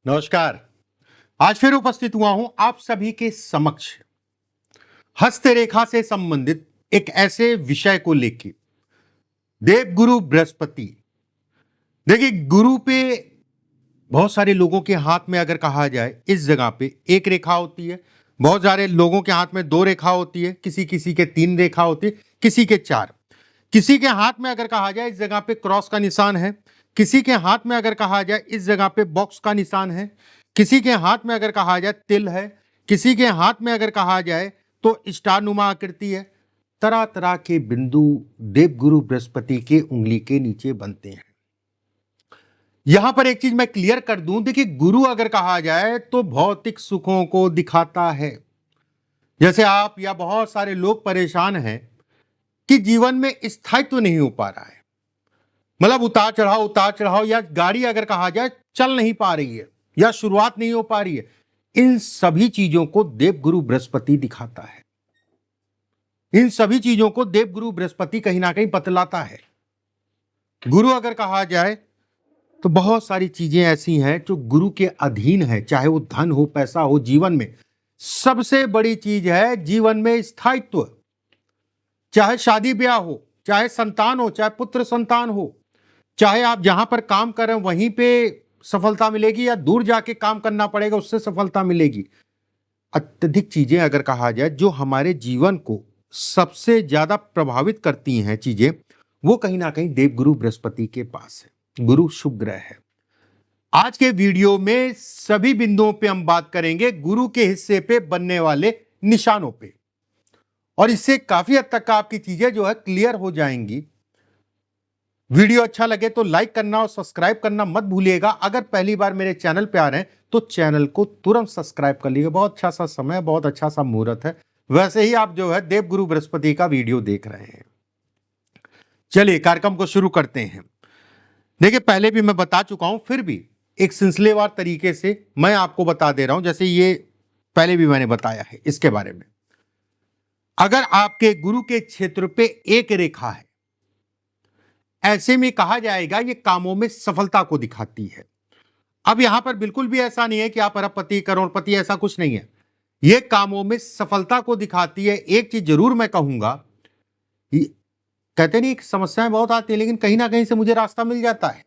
नमस्कार। आज फिर उपस्थित हुआ हूं आप सभी के समक्ष हस्तरेखा से संबंधित एक ऐसे विषय को लेकर। देवगुरु बृहस्पति। देखिए, गुरु पे बहुत सारे लोगों के हाथ में अगर कहा जाए इस जगह पे एक रेखा होती है, बहुत सारे लोगों के हाथ में दो रेखा होती है, किसी किसी के तीन रेखा होती है, किसी के चार। किसी के हाथ में अगर कहा जाए इस जगह पे क्रॉस का निशान है, किसी के हाथ में अगर कहा जाए इस जगह पे बॉक्स का निशान है, किसी के हाथ में अगर कहा जाए तिल है, किसी के हाथ में अगर कहा जाए तो स्टार नुमा आकृति है। तरह तरह के बिंदु देवगुरु बृहस्पति के उंगली के नीचे बनते हैं। यहां पर एक चीज मैं क्लियर कर दूं, देखिए गुरु अगर कहा जाए तो भौतिक सुखों को दिखाता है। जैसे आप या बहुत सारे लोग परेशान हैं कि जीवन में स्थायित्व नहीं हो पा रहा है, मतलब उतार चढ़ाव, या गाड़ी अगर कहा जाए चल नहीं पा रही है या शुरुआत नहीं हो पा रही है। इन सभी चीजों को देवगुरु बृहस्पति दिखाता है। इन सभी चीजों को देवगुरु बृहस्पति कहीं ना कहीं बतलाता है। गुरु अगर कहा जाए तो बहुत सारी चीजें ऐसी हैं जो गुरु के अधीन है, चाहे वो धन हो, पैसा हो। जीवन में सबसे बड़ी चीज है जीवन में स्थायित्व। चाहे शादी ब्याह हो, चाहे संतान हो, चाहे पुत्र संतान हो, चाहे आप जहां पर काम कर रहे हैं वहीं पे सफलता मिलेगी या दूर जाके काम करना पड़ेगा उससे सफलता मिलेगी। अत्यधिक चीजें अगर कहा जाए जो हमारे जीवन को सबसे ज्यादा प्रभावित करती हैं चीजें, वो कहीं ना कहीं देवगुरु बृहस्पति के पास है। गुरु शुभ ग्रह है। आज के वीडियो में सभी बिंदुओं पे हम बात करेंगे गुरु के हिस्से पे बनने वाले निशानों पे, और इससे काफी हद तक आपकी चीजें जो है क्लियर हो जाएंगी। वीडियो अच्छा लगे तो लाइक करना और सब्सक्राइब करना मत भूलिएगा। अगर पहली बार मेरे चैनल पे आ रहे हैं तो चैनल को तुरंत सब्सक्राइब कर लीजिएगा। बहुत अच्छा सा समय, बहुत अच्छा सा मुहूर्त है। वैसे ही आप जो है देवगुरु बृहस्पति का वीडियो देख रहे हैं। चलिए कार्यक्रम को शुरू करते हैं। देखिए, पहले भी मैं बता चुका हूं, फिर भी एक सिलसिलेवार तरीके से मैं आपको बता दे रहा हूं। जैसे ये पहले भी मैंने बताया है इसके बारे में। अगर आपके गुरु के क्षेत्र पे एक रेखा है, ऐसे में कहा जाएगा ये कामों में सफलता को दिखाती है। अब यहां पर बिल्कुल भी ऐसा नहीं है कि आप अरबपति करोड़पति, ऐसा कुछ नहीं है। ये कामों में सफलता को दिखाती है। एक चीज जरूर मैं कहूंगा, कहते नहीं समस्याएं बहुत आती है लेकिन कहीं ना कहीं से मुझे रास्ता मिल जाता है,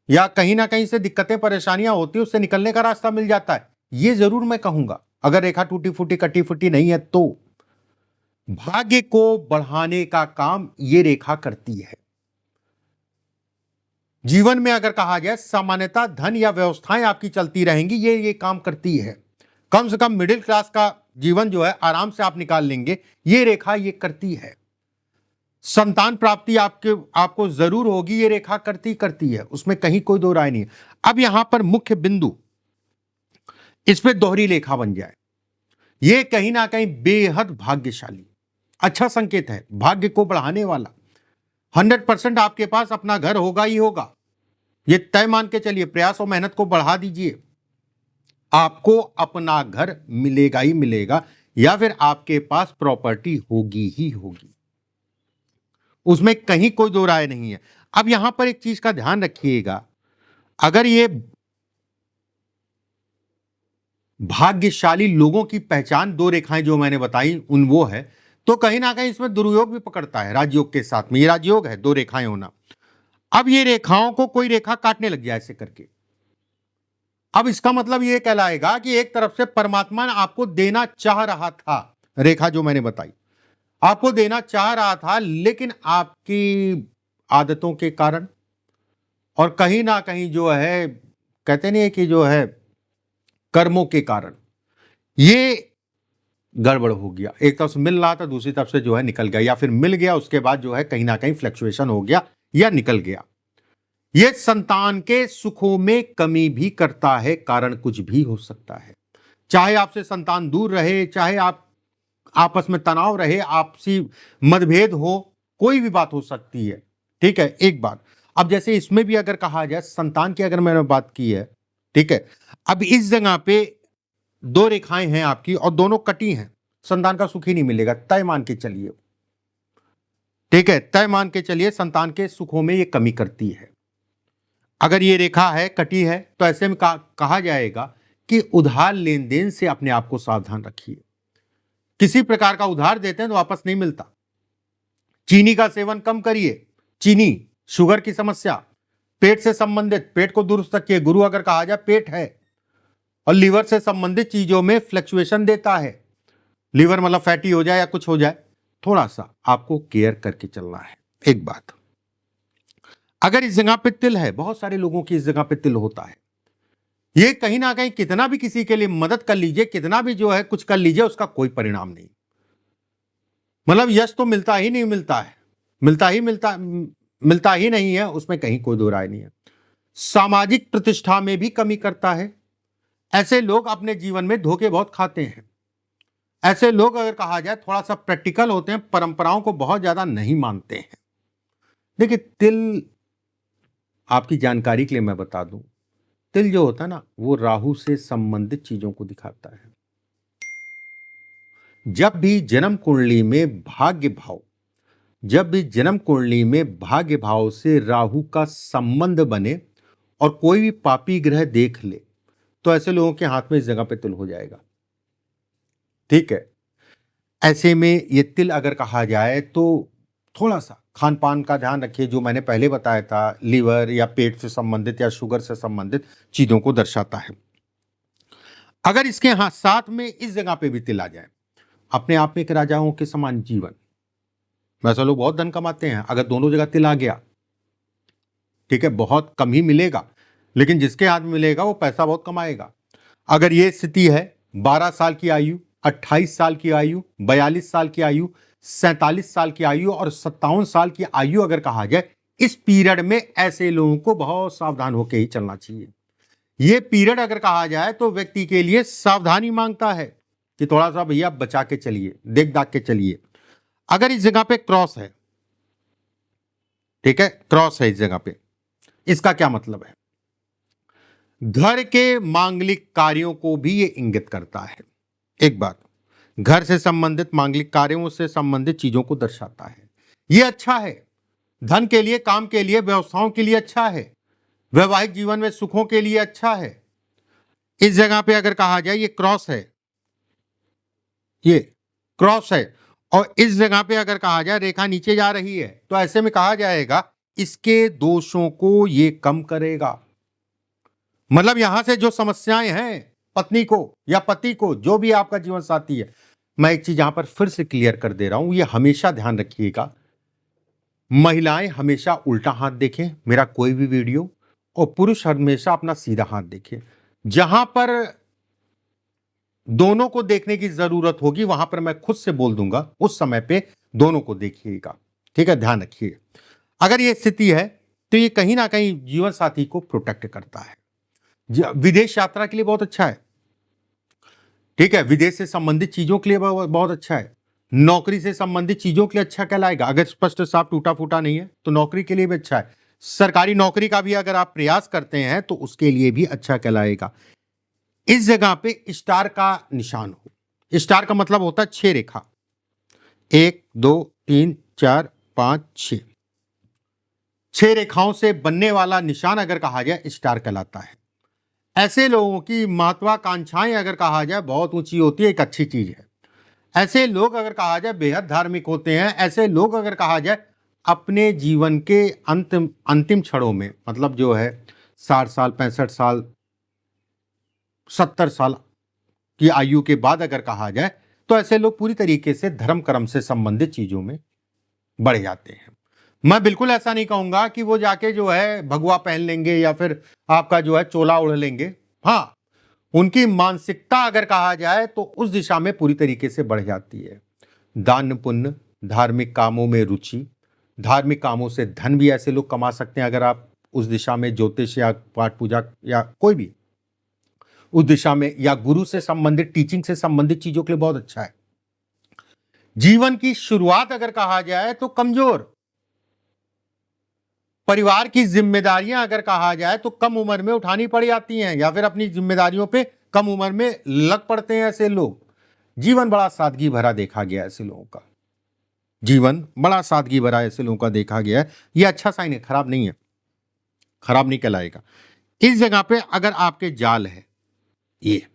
या कहीं ना कहीं से दिक्कतें परेशानियां होती है उससे निकलने का रास्ता मिल जाता है। ये जरूर मैं कहूंगा। अगर रेखा टूटी फूटी कटी फूटी नहीं है तो भाग्य को बढ़ाने का काम ये रेखा करती है। जीवन में अगर कहा जाए सामान्यतः धन या व्यवस्थाएं आपकी चलती रहेंगी, ये काम करती है। कम से कम मिडिल क्लास का जीवन जो है आराम से आप निकाल लेंगे, ये रेखा ये करती है। संतान प्राप्ति आपको जरूर होगी, ये रेखा करती है, उसमें कहीं कोई दो राय नहीं है। अब यहां पर मुख्य बिंदु इस पे दोहरी रेखा बन जाए, ये कहीं ना कहीं बेहद भाग्यशाली अच्छा संकेत है, भाग्य को बढ़ाने वाला। 100% आपके पास अपना घर होगा ही होगा, ये तय मान के चलिए। प्रयास और मेहनत को बढ़ा दीजिए, आपको अपना घर मिलेगा ही मिलेगा, या फिर आपके पास प्रॉपर्टी होगी ही होगी, उसमें कहीं कोई दो राय नहीं है। अब यहां पर एक चीज का ध्यान रखिएगा, अगर ये भाग्यशाली लोगों की पहचान दो रेखाएं जो मैंने बताई उन वो है, तो कहीं ना कहीं इसमें दुर्योग भी पकड़ता है राजयोग के साथ में। ये राजयोग है, दो रेखाएं होना। अब ये रेखाओं को कोई रेखा काटने लग जाए ऐसे करके, अब इसका मतलब ये कहलाएगा कि एक तरफ से परमात्मा ने आपको देना चाह रहा था, रेखा जो मैंने बताई आपको देना चाह रहा था, लेकिन आपकी आदतों के कारण और कहीं ना कहीं जो है कहते नहीं है कि जो है कर्मों के कारण ये गड़बड़ हो गया। एक तरफ से मिल रहा था, दूसरी तरफ से जो है निकल गया, या फिर मिल गया उसके बाद जो है कहीं ना कहीं फ्लक्चुएशन हो गया या निकल गया। यह संतान के सुखों में कमी भी करता है, कारण कुछ भी हो सकता है। चाहे आपसे संतान दूर रहे, चाहे आप आपस में तनाव रहे, आपसी मतभेद हो, कोई भी बात हो सकती है। ठीक है, एक बात। अब जैसे इसमें भी अगर कहा जाए संतान की अगर मैंने बात की है, ठीक है, अब इस जगह पे दो रेखाएं हैं आपकी और दोनों कटी हैं, संतान का सुख ही नहीं मिलेगा, तय मान के चलिए। ठीक है, तय मान के चलिए संतान के सुखों में ये कमी करती है। अगर ये रेखा है, कटी है, तो ऐसे में कहा जाएगा कि उधार लेन देन से अपने आप को सावधान रखिए। किसी प्रकार का उधार देते हैं तो वापस नहीं मिलता। चीनी का सेवन कम करिए। चीनी, शुगर की समस्या, पेट से संबंधित, पेट को दुरुस्त रखिए। गुरु अगर कहा जाए पेट है और लीवर से संबंधित चीजों में फ्लक्चुएशन देता है, लीवर मतलब फैटी हो जाए या कुछ हो जाए, थोड़ा सा आपको केयर करके चलना है। एक बात, अगर इस जगह पे तिल है, बहुत सारे लोगों की इस जगह पे तिल होता है, ये कहीं ना कहीं कितना भी किसी के लिए मदद कर लीजिए, कितना भी जो है कुछ कर लीजिए, उसका कोई परिणाम नहीं। मतलब यश तो मिलता ही नहीं मिलता है, मिलता ही नहीं है, उसमें कहीं कोई दो राय नहीं है। सामाजिक प्रतिष्ठा में भी कमी करता है। ऐसे लोग अपने जीवन में धोखे बहुत खाते हैं। ऐसे लोग अगर कहा जाए थोड़ा सा प्रैक्टिकल होते हैं, परंपराओं को बहुत ज्यादा नहीं मानते हैं। देखिए, तिल, आपकी जानकारी के लिए मैं बता दूं, तिल जो होता है ना, वो राहु से संबंधित चीजों को दिखाता है। जब भी जन्म कुंडली में भाग्य भाव, जब भी जन्म कुंडली में भाग्य भाव से राहु का संबंध बने और कोई भी पापी ग्रह देख ले, तो ऐसे लोगों के हाथ में इस जगह पे तिल हो जाएगा। ठीक है, ऐसे में ये तिल अगर कहा जाए तो थोड़ा सा खान पान का ध्यान रखिए। जो मैंने पहले बताया था, लीवर या पेट से संबंधित या शुगर से संबंधित चीजों को दर्शाता है। अगर इसके हाथ साथ में इस जगह पे भी तिल आ जाए, अपने आप में एक राजाओं के समान जीवन। वैसे लोग बहुत धन कमाते हैं, अगर दोनों जगह तिल आ गया, ठीक है, बहुत कम ही मिलेगा, लेकिन जिसके हाथ में मिलेगा वो पैसा बहुत कमाएगा। अगर ये स्थिति है, 12 साल की आयु, 28 साल की आयु, 42 साल की आयु, 47 साल की आयु और 57 साल की आयु अगर कहा जाए, इस पीरियड में ऐसे लोगों को बहुत सावधान होकर ही चलना चाहिए। ये पीरियड अगर कहा जाए तो व्यक्ति के लिए सावधानी मांगता है कि थोड़ा सा भैया बचा के चलिए, देख दाख के चलिए। अगर इस जगह पे क्रॉस है, ठीक है, क्रॉस है इस जगह पे, इसका क्या मतलब है? घर के मांगलिक कार्यों को भी ये इंगित करता है। एक बात, घर से संबंधित मांगलिक कार्यों से संबंधित चीजों को दर्शाता है। ये अच्छा है, धन के लिए, काम के लिए, व्यवसायों के लिए अच्छा है, वैवाहिक जीवन में सुखों के लिए अच्छा है। इस जगह पे अगर कहा जाए ये क्रॉस है, ये क्रॉस है, और इस जगह पे अगर कहा जाए रेखा नीचे जा रही है, तो ऐसे में कहा जाएगा इसके दोषों को ये कम करेगा। मतलब यहां से जो समस्याएं हैं पत्नी को या पति को, जो भी आपका जीवन साथी है, मैं एक चीज यहां पर फिर से क्लियर कर दे रहा हूं, ये हमेशा ध्यान रखिएगा, महिलाएं हमेशा उल्टा हाथ देखें मेरा कोई भी वीडियो, और पुरुष हमेशा अपना सीधा हाथ देखें। जहां पर दोनों को देखने की जरूरत होगी वहां पर मैं खुद से बोल दूंगा, उस समय पे दोनों को देखिएगा। ठीक है, ध्यान रखिए। अगर ये स्थिति है तो ये कहीं ना कहीं जीवन साथी को प्रोटेक्ट करता है। विदेश यात्रा के लिए बहुत अच्छा है, ठीक है, विदेश से संबंधित चीजों के लिए बहुत अच्छा है, नौकरी से संबंधित चीजों के लिए अच्छा कहलाएगा। अगर स्पष्ट साफ टूटा फूटा नहीं है तो नौकरी के लिए भी अच्छा है। सरकारी नौकरी का भी अगर आप प्रयास करते हैं तो उसके लिए भी अच्छा कहलाएगा। इस जगह पे स्टार का निशान हो, स्टार का मतलब होता है 6 रेखा, 1 2 3 4 5 6, 6 रेखाओं से बनने वाला निशान अगर कहा जाए स्टार कहलाता है। ऐसे लोगों की महत्वाकांक्षाएं अगर कहा जाए बहुत ऊंची होती है, एक अच्छी चीज है। ऐसे लोग अगर कहा जाए बेहद धार्मिक होते हैं। ऐसे लोग अगर कहा जाए अपने जीवन के अंतिम क्षणों में, मतलब जो है 60 साल 65 साल 70 साल की आयु के बाद अगर कहा जाए, तो ऐसे लोग पूरी तरीके से धर्म कर्म से संबंधित चीजों में बढ़ जाते हैं। मैं बिल्कुल ऐसा नहीं कहूंगा कि वो जाके जो है भगवा पहन लेंगे या फिर आपका जो है चोला ओढ़ लेंगे। हाँ, उनकी मानसिकता अगर कहा जाए तो उस दिशा में पूरी तरीके से बढ़ जाती है। दान पुण्य, धार्मिक कामों में रुचि, धार्मिक कामों से धन भी ऐसे लोग कमा सकते हैं। अगर आप उस दिशा में ज्योतिष या पाठ पूजा या कोई भी उस दिशा में, या गुरु से संबंधित, टीचिंग से संबंधित चीजों के लिए बहुत अच्छा है। जीवन की शुरुआत अगर कहा जाए तो कमजोर, परिवार की जिम्मेदारियां अगर कहा जाए तो कम उम्र में उठानी पड़ जाती हैं, या फिर अपनी जिम्मेदारियों पे कम उम्र में लग पड़ते हैं ऐसे लोग। जीवन बड़ा सादगी भरा देखा गया ऐसे लोगों का, जीवन बड़ा सादगी भरा ऐसे लोगों का देखा गया है। ये अच्छा साइन है, खराब नहीं है। खराब नहीं कहलाएगा। इस जगह पे अगर आपके जाल है ये,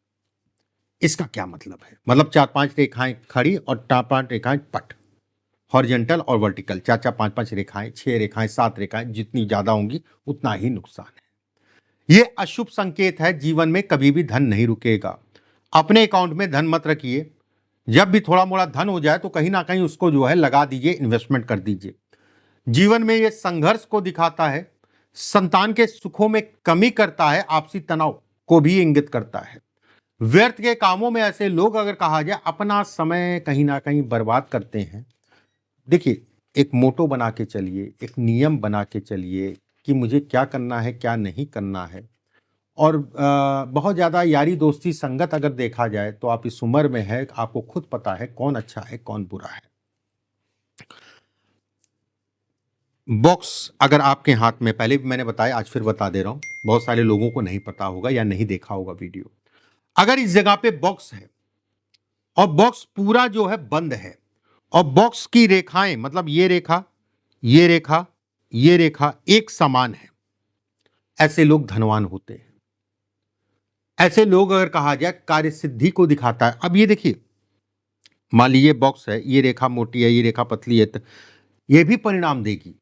इसका क्या मतलब है? मतलब 4-5 रेखाएं खड़ी और 4-5 रेखाएं पट, हॉरिजॉन्टल और वर्टिकल, 4-4 5-5 रेखाएं, 6 रेखाएं, 7 रेखाएं, जितनी ज्यादा होंगी उतना ही नुकसान है। ये अशुभ संकेत है, जीवन में कभी भी धन नहीं रुकेगा। अपने अकाउंट में धन मत रखिए, जब भी थोड़ा मोड़ा धन हो जाए तो कहीं ना कहीं उसको जो है लगा दीजिए, इन्वेस्टमेंट कर दीजिए। जीवन में ये संघर्ष को दिखाता है, संतान के सुखों में कमी करता है, आपसी तनाव को भी इंगित करता है। व्यर्थ के कामों में ऐसे लोग अगर कहा जाए अपना समय कहीं ना कहीं बर्बाद करते हैं। देखिए, एक मोटो बना के चलिए, एक नियम बना के चलिए कि मुझे क्या करना है, क्या नहीं करना है। और बहुत ज़्यादा यारी दोस्ती संगत अगर देखा जाए तो आप इस उम्र में है, आपको खुद पता है कौन अच्छा है कौन बुरा है। बॉक्स अगर आपके हाथ में, पहले भी मैंने बताया, आज फिर बता दे रहा हूं, बहुत सारे लोगों को नहीं पता होगा या नहीं देखा होगा वीडियो। अगर इस जगह पे बॉक्स है और बॉक्स पूरा जो है बंद है और बॉक्स की रेखाएं, मतलब ये रेखा, ये रेखा, ये रेखा एक समान है, ऐसे लोग धनवान होते हैं। ऐसे लोग अगर कहा जाए कार्य सिद्धि को दिखाता है। अब ये देखिए, मान लीजिए बॉक्स है, ये रेखा मोटी है, ये रेखा पतली है, तो ये भी परिणाम देगी,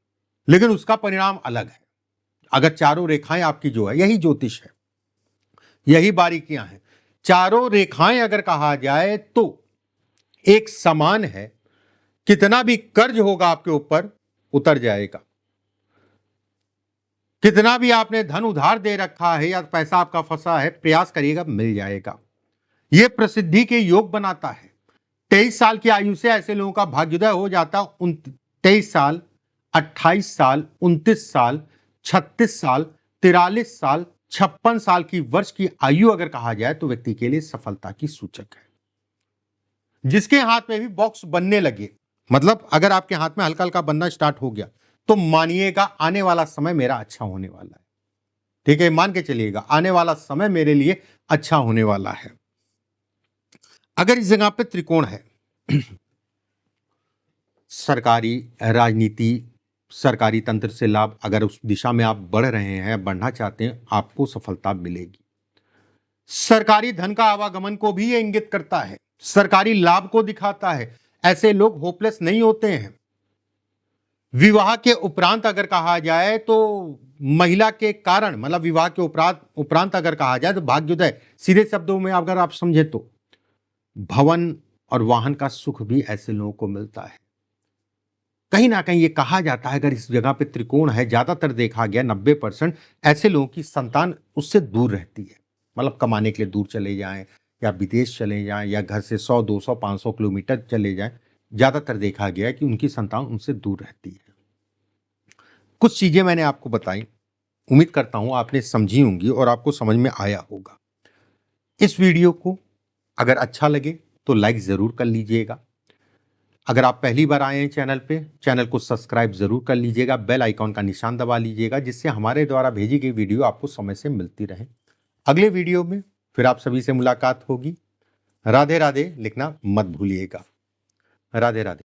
लेकिन उसका परिणाम अलग है। अगर चारों रेखाएं आपकी जो है, यही ज्योतिष है, यही बारीकियां हैं, चारों रेखाएं अगर कहा जाए तो एक समान है, कितना भी कर्ज होगा आपके ऊपर उतर जाएगा, कितना भी आपने धन उधार दे रखा है या पैसा आपका फंसा है, प्रयास करिएगा मिल जाएगा। यह प्रसिद्धि के योग बनाता है। 23 साल की आयु से ऐसे लोगों का भाग्योदय हो जाता है। 23 साल, 28 साल, 29 साल, 36 साल, 43 साल, 56 साल की वर्ष की आयु अगर कहा जाए तो व्यक्ति के लिए सफलता की सूचक है। जिसके हाथ में भी बॉक्स बनने लगे, मतलब अगर आपके हाथ में हल्का हल्का बनना स्टार्ट हो गया तो मानिएगा आने वाला समय मेरा अच्छा होने वाला है। ठीक है, मान के चलिएगा आने वाला समय मेरे लिए अच्छा होने वाला है। अगर इस जगह पे त्रिकोण है, सरकारी राजनीति, सरकारी तंत्र से लाभ, अगर उस दिशा में आप बढ़ रहे हैं, बढ़ना चाहते हैं, आपको सफलता मिलेगी। सरकारी धन का आवागमन को भी ये इंगित करता है, सरकारी लाभ को दिखाता है। ऐसे लोग होपलेस नहीं होते हैं। विवाह के उपरांत अगर कहा जाए तो महिला के कारण, मतलब विवाह के उपरांत अगर कहा जाए तो भाग्योदय, सीधे शब्दों में अगर आप समझे तो भवन और वाहन का सुख भी ऐसे लोगों को मिलता है। कहीं ना कहीं ये कहा जाता है अगर इस जगह पे त्रिकोण है, ज्यादातर देखा गया 90% ऐसे लोगों की संतान उससे दूर रहती है, मतलब कमाने के लिए दूर चले जाएं या विदेश चले जाएं या घर से 100, 200, 500 किलोमीटर चले जाएं, ज्यादातर देखा गया है कि उनकी संतान उनसे दूर रहती है। कुछ चीजें मैंने आपको बताई, उम्मीद करता हूं आपने समझी होंगी और आपको समझ में आया होगा। इस वीडियो को अगर अच्छा लगे तो लाइक जरूर कर लीजिएगा। अगर आप पहली बार आए हैं चैनल पे, चैनल को सब्सक्राइब जरूर कर लीजिएगा, बेल आइकॉन का निशान दबा लीजिएगा, जिससे हमारे द्वारा भेजी गई वीडियो आपको समय से मिलती रहे। अगले वीडियो में फिर आप सभी से मुलाकात होगी। राधे राधे लिखना मत भूलिएगा। राधे राधे।